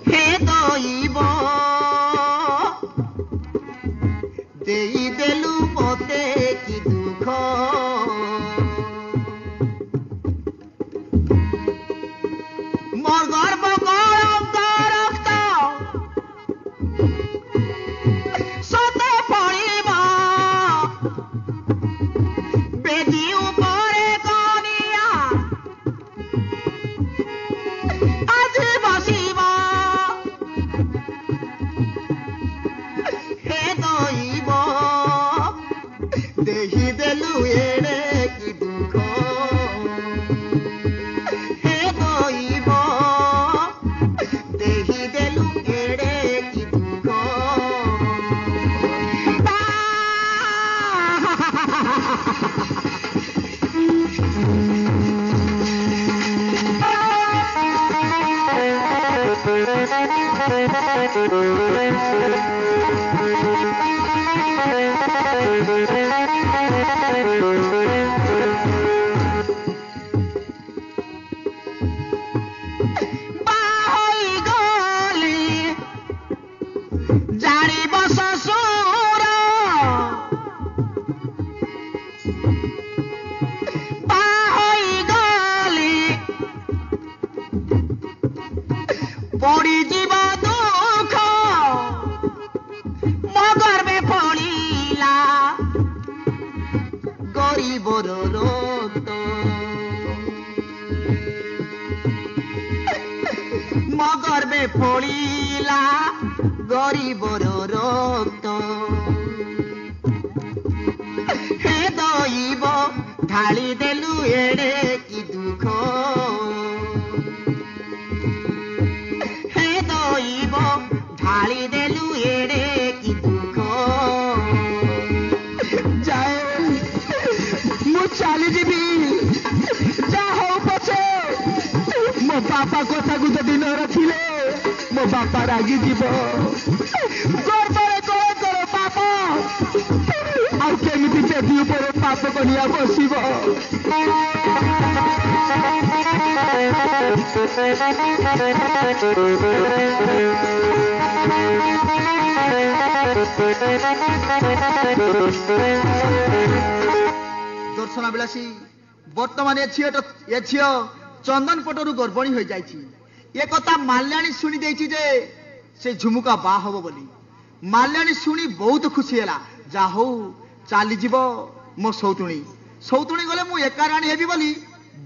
হে দইব দেই দেলু মতে কি দুঃখ মোর গর্ব গরক্ত সতে পড়িব বেদি উপরে কনিয়া আজি বসিব হে দইব দেহি দেলু এড়ে কি দুঃখ হে দইব দেহি দেলু এড়ে কি দুঃখ বাহই গলি জানিব শ্বশুর বাহই গলি পড়ি জীব দুঃখ মগর্বে পড়িলা গরিবর রক্ত মগর্বে পড়িলা গরিবর রক্ত হে দইব ঢালি দেলু এড়ে কি দুঃখ হে দইব ঢালি দেলু এড়ে কি দুঃখ যাও মু চালি ଯିବି যা হও পছে ମୋ ବାପା କଥାକୁ ଯଦି ନ ରଖିଲେ ମୋ ବାପା ରାଗି ଯିବ ଗର୍ବରେ କଳେ କର ପାପ ଆଉ କେମିତି ବେଦି ଉପରେ ପାପ କନିଆ ବସିବ দর্শনা বিলাসী বর্তমান এ ঝিও চন্দন পটরু গর্ভণী হয়ে যাইছি এ কথা মাল্যাণী শুনি দেইছি যে সে ঝুমুকা বা হব বলি মাল্যাণী শুনি বহুত খুশি হেলা যা হউ চালি যাব মো সৌতুণী গলে মু একা রাণী হেবি বলি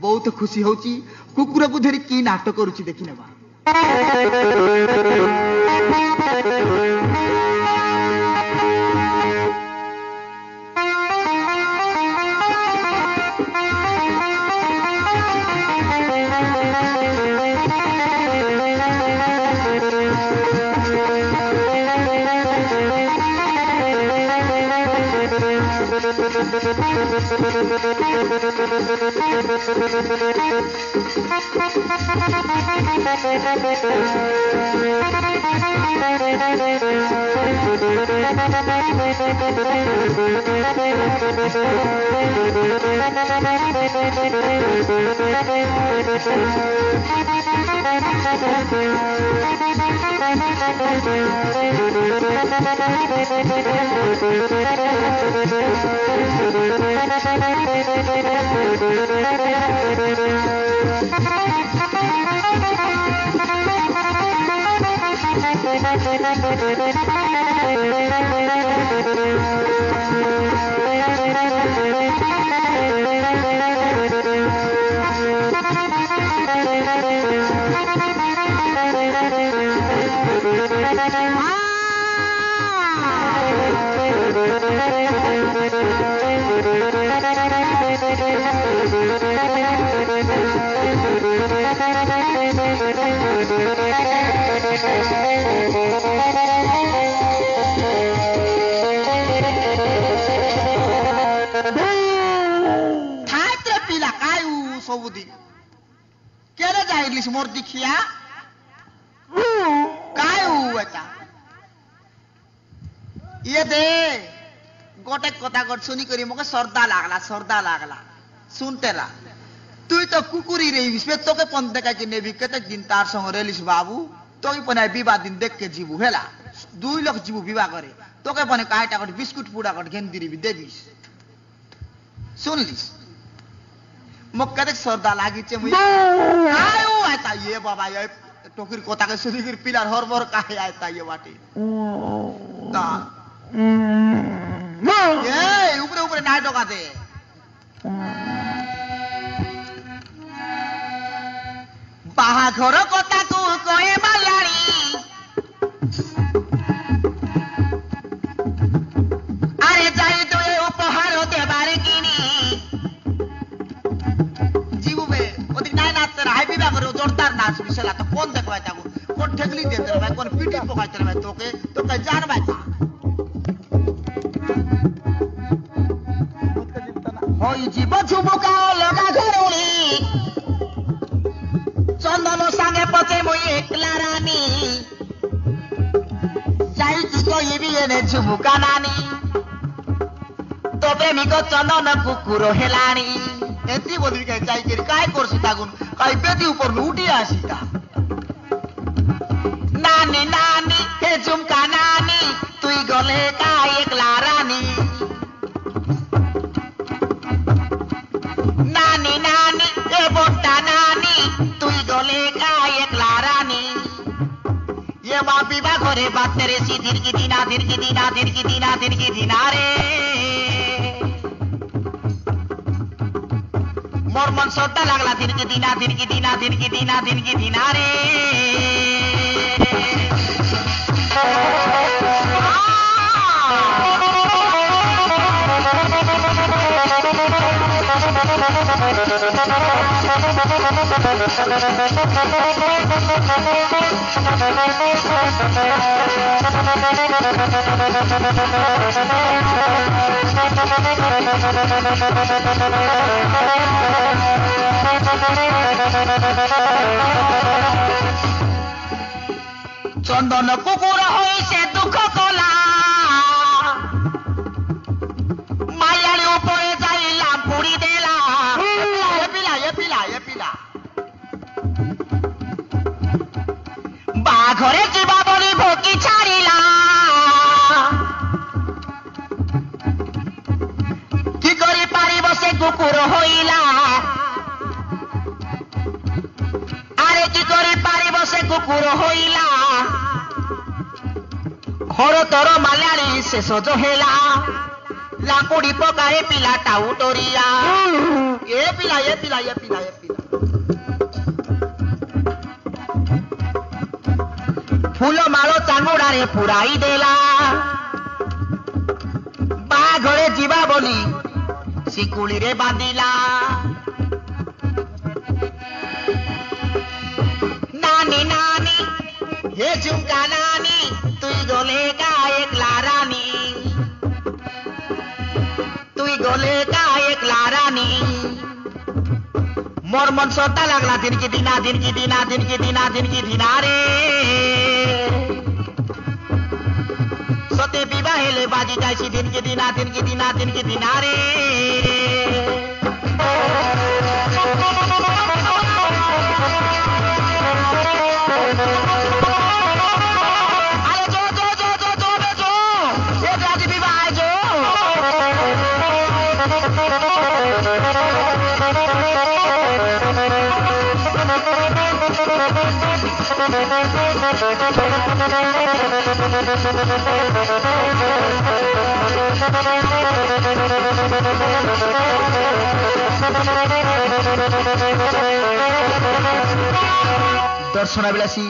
বহুত খুশি হউছি কুকুরকু ধরি কি নাটক করুছি দেখি নেবা मोर दिखिया काय हुआ ये दे गोटे कथा कर सुनी करी मोके सरदा लागला শুনতেলা তুই তো কুকুরি রে ইসবে তোকে পন দেখাইছি নেবি কেতেক দিন তার সঙ্গে রেলিস বাবু তোকে পনে বিবাহ দিন দেখকে যাবু হেলা 2 লাখ যাবু বিবাহ করে তোকে পনে কাইটা করে বিস্কুট পুড়া করে ঘেন দিবি দেবিস শুনলিস মোক কেতেক সর্দা লাগিছে মুই আয়ো আইতা ইয়ে বাবা ইয়ে टोकिर कोता के सुधीर पिलर हरबर काहे आयता ये बाटे ता ये ऊपर ऊपर नाय डोका दे बाहाघर कोता को कोए मालारी अरे जाई तो ये उपहार देबार किनी जीवु बे ओदिक नाय नाचते रहा बिबा करे जोरदार नाच बिसला तो কোন দেখবাই তাগো কোন ঠেকলি দিতে ভাই কোন পিটি পকাইতে ভাই তোকে জান ভাই হই জীব ঝুমুকা লগা ঘরুলি চন্দন সাঙ্গে পচে মই একলা রানী যাই কি কইবি এনে ঝুমুকা নানি তো প্রেমিক চন্দন কুকুর হেলানি এতি বলি কে যাই কি কাই করছি তাগুন কাই বেদি উপর উঠি আসিতা नानी नानी हे झुमका नानी तुई गले का एकला रानी नानी नानी हे बोटा नानी तुई गले का एकला रानी ये माँ पीबा घरे बात तेरे सी धीर की दीना धीर की दीना धीर की दीना धीर की दीना रे मोर मन सोटा लागला धीर की दीना धीर की दीना धीर की दीना धीर की दीना रे চন্দন কুকুর হইছে দুঃখ কলা মায়ালি উপরে যাইলাম পুরি দেলা বাঘরে কিবা বলি ভকি ছাড়িলা কি করি পারিব সে কুকুর হইলা আরে কি করি পারিব সে কুকুর হইলা ঘর তোর মালাড়ি শেষ হেলা লাকুড়ি পকায়ে পিলাটা উতরিয়া এ পিলা ফুল মাଳ ଚାଙ୍ଗୁଡାରେ ପୁରାଇ ଦେଲା ବାହାଘରେ ଯିବା ବୋଲି ଶିକୁଳିରେ ବାନ୍ଧିଲା ନାନୀ ନାନୀ हे झुमका नानी तुई गले का एकला रानी तुई गले का एकला रानी मोर मन सोता लागला दिन की दीना दिन की दीना दिन की दीना दिन की दीना रे सोते विवाह हेले बाजी जाइसी दिन की दीना दिन की दीना दिन की दीना रे दर्शनाभिलाषी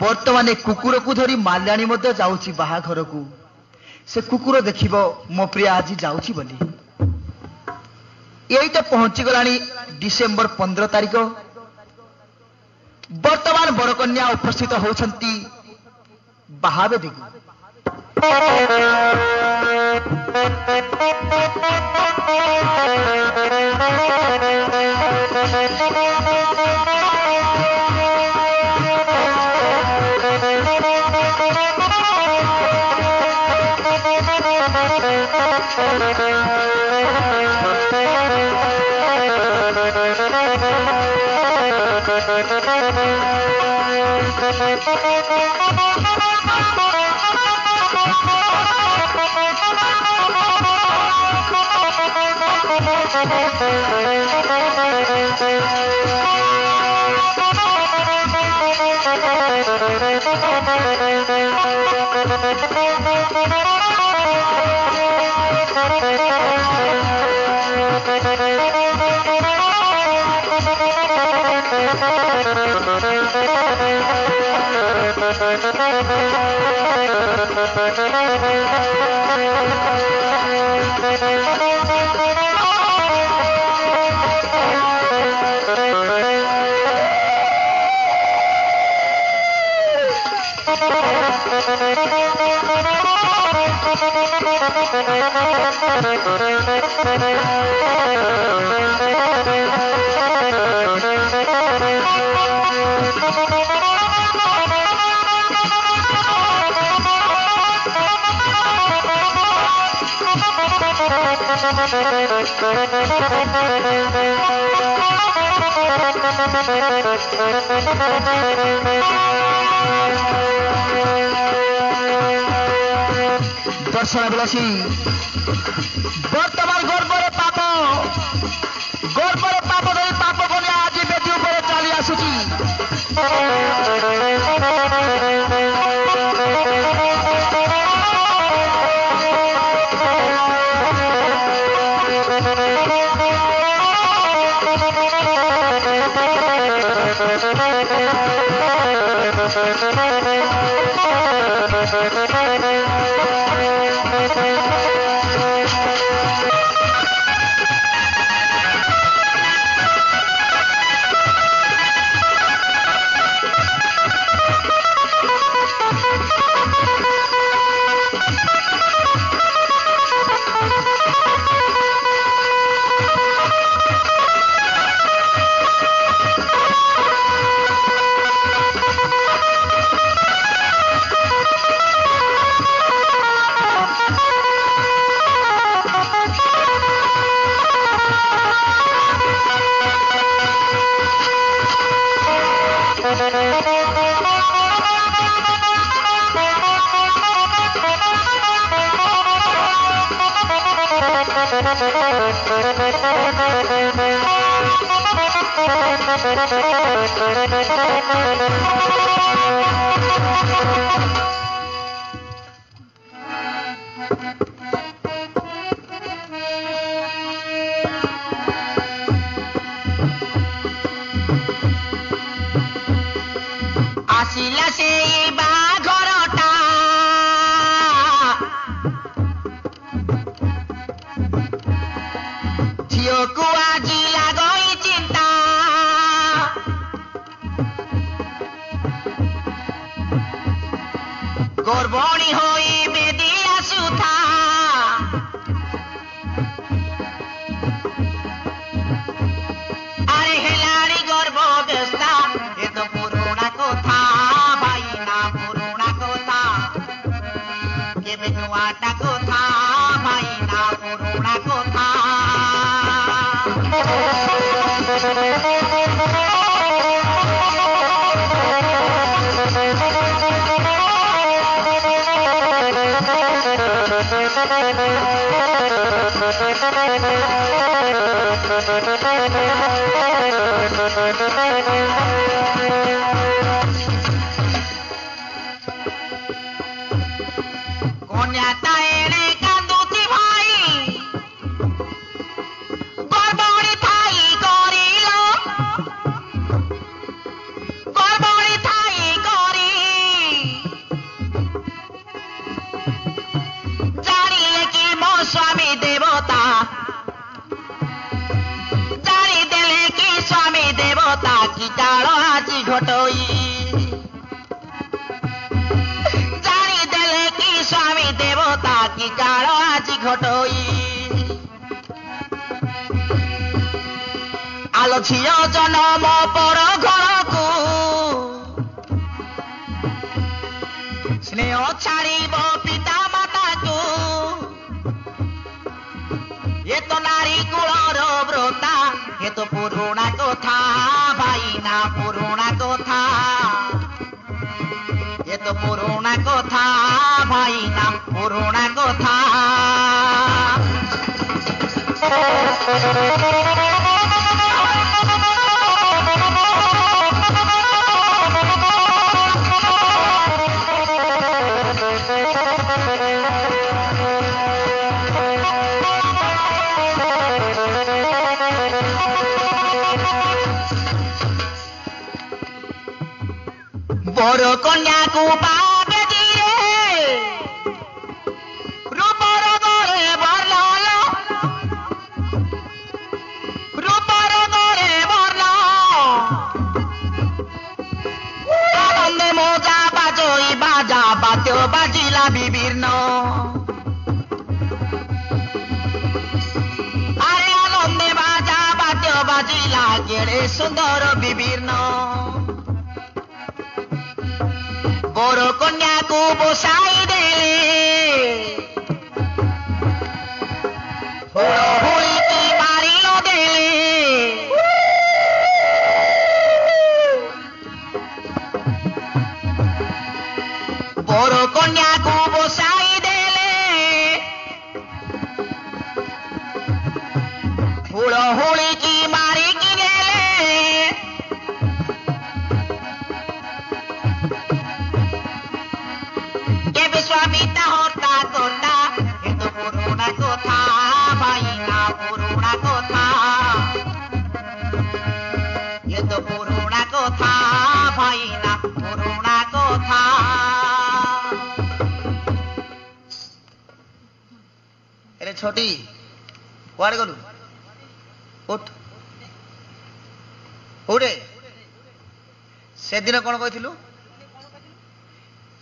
बर्तमान कुकुर को धरी माल्याणी मध्य जाउची बाहाघर को से कुकुर देखिबो मो प्रिय आज जाउची बोली यही तो पहुंची गलानी डिसेंबर 15 तारिख वर्तमान बरकन्या उपस्थित होउछंती बाहावेदी दर्शन बिलासी बर्तमान गर्भर पाप धरी पाप बने आज बेदी उपर चली आसुची आसिला से बाघरटा झियो को आजी लागई चिंता गर्भणी होई बेदी आसुथा अरे हेलाड़ी गर्भ व्यस्ता ये तो पुराना कथा भाईना पुराना कथा केबे नुआटा कथा भाईना पुराना कथा कन्याता एने कांदुची भाई गर्भणी थाई करिलो गर्भणी थाई करी जानिले कि मो स्वामी देवता जानी देले कि स्वामी देवता की डाल आज घटोई स्वामी देवता की काल आज घटोई आलो झियो जनम पर घर को स्नेह छाड़ब पिता माता को ये तो नारी कुलर व्रता ये तो पुराना कथा। ভাইনা পুরোনা কথা, এ তো পুরোনা কথা ভাইনা পুরোনা কথা। বড় কন্যাকু পাবে দিয়ে রূপর গড়ে বরল, রূপর গড়ে বরল, আনন্দে মজা বাজই বাজা বাতেও বাজিলা বিভিন্ন, আরে আনন্দে বাজা বাতেও বাজিলা গেড়ে সুন্দর বিভিন্ন। বড় কন্যাকু বসাই দেলে হুড়ি মারিল দেলে, বড় কন্যাকু বসাই দেলে হুড়ি কি মারি কি গেলে, স্বামীটা হতা তোটা, এ তো পুরোনা কথা ভাইনা পুরোনা কথা, এ তো পুরোনা কথা ভাইনা পুরোনা কথা। এরে ছোটি কুଆଡେ গଲୁ? ଉଠ ଉଠେ। ସେଦିନ କଣ କହିଥିଲୁ?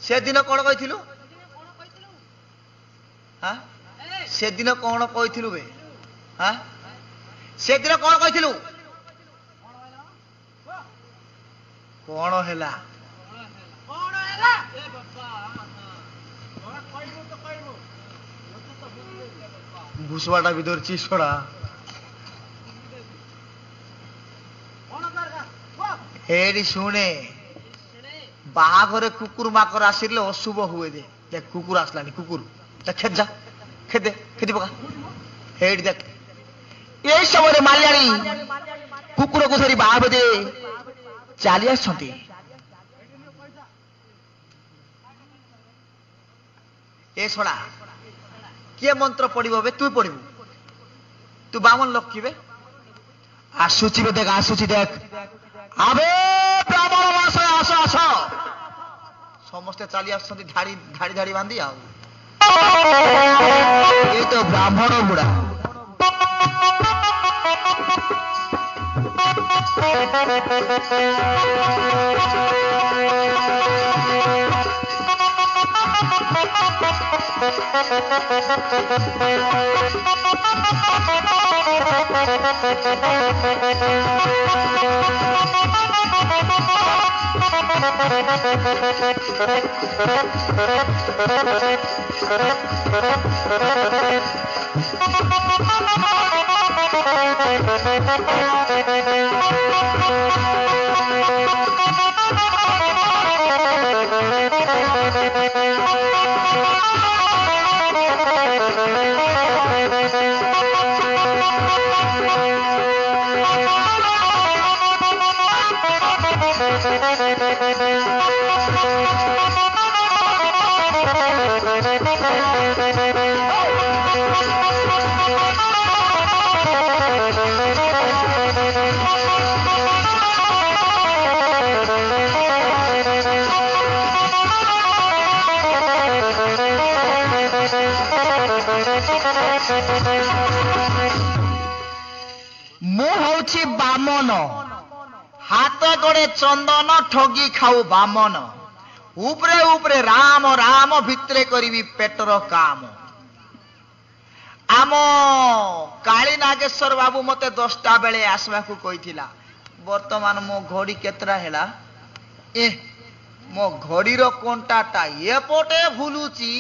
ସେଦିନ କଣ କହିଥିଲୁ? ସେଦିନ କଣ କହିଥିଲୁ ବେ? ସେଦିନ କଣ କହିଥିଲୁ? କଣ ହେଲା? ଭୁଷବାଟା ବି ଧରିଛି ସଡା। ଏଇଠି ଶୁଣେ, ବାହାଘରେ କୁକୁର ମାକର ଆସିଲେ ଅଶୁଭ ହୁଏ। ଦେଖ କୁକୁର ଆସିଲାନି, କୁକୁର ଖେଦ ଯା, ଖେଦେ ଖେଦି ପକା। ହେଇଠି ଦେଖ, ଏଇ ସମୟରେ ମାଲ୍ୟାଣୀ କୁକୁରକୁ ଧରି ବାହା ବେଦେ ଚାଲି ଆସିଛନ୍ତି। ଏ ଶଳା କିଏ ମନ୍ତ୍ର ପଢିବ ବେ? ତୁ ପଢିବୁ? ତୁ ବାମନ ଲକ୍ଷ୍ମୀ ବେ? ଆସୁଛି ବେ, ଦେଖ ଆସୁଛି, ଦେଖ। ଆବେ ବ୍ରାହ୍ମଣ ମାସ ଆସ ଆସ। ସମସ୍ତେ ଚାଲି ଆସୁଛନ୍ତି ଧାଡ଼ି ଧାଡ଼ି ଧାଡ଼ି ବାନ୍ଧି। ଆଉ ଏ ତ ବ୍ରାହ୍ମଣ ବୁଢା। ମୁଁ ହଉଛି ବାମନ, ହାତ ଗୋଡେ ଚନ୍ଦନ ଠଗି ଖାଉ ବାମନ, ଉପରେ ଉପରେ ରାମ ରାମ ଭିତରେ କରିବି ପେଟର କାମ। ଆମ କାଳୀ ନାଗେଶ୍ୱର ବାବୁ ମତେ 10ଟା ବେଳେ ଆସିବାକୁ କହିଥିଲା। ବର୍ତ୍ତମାନ ମୋ ଘଡି କେତେଟା ହେଲା? ମୋ ଘଡିର କଣ୍ଟାଟା ଏପଟେ ଭୁଲୁଛି।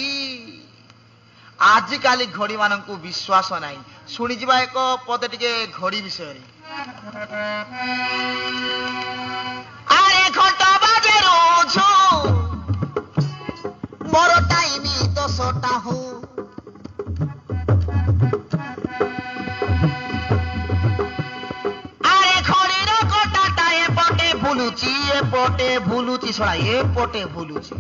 ଆଜିକାଲି ଘଡି ମାନଙ୍କୁ ବିଶ୍ୱାସ ନାହିଁ। ଶୁଣିଯିବା ଏକ ପଦେ ଟିକେ ଘଡି ବିଷୟରେ। ভুলুচি এপটে ভুলুচি ছড়া এপটে ভুলুচি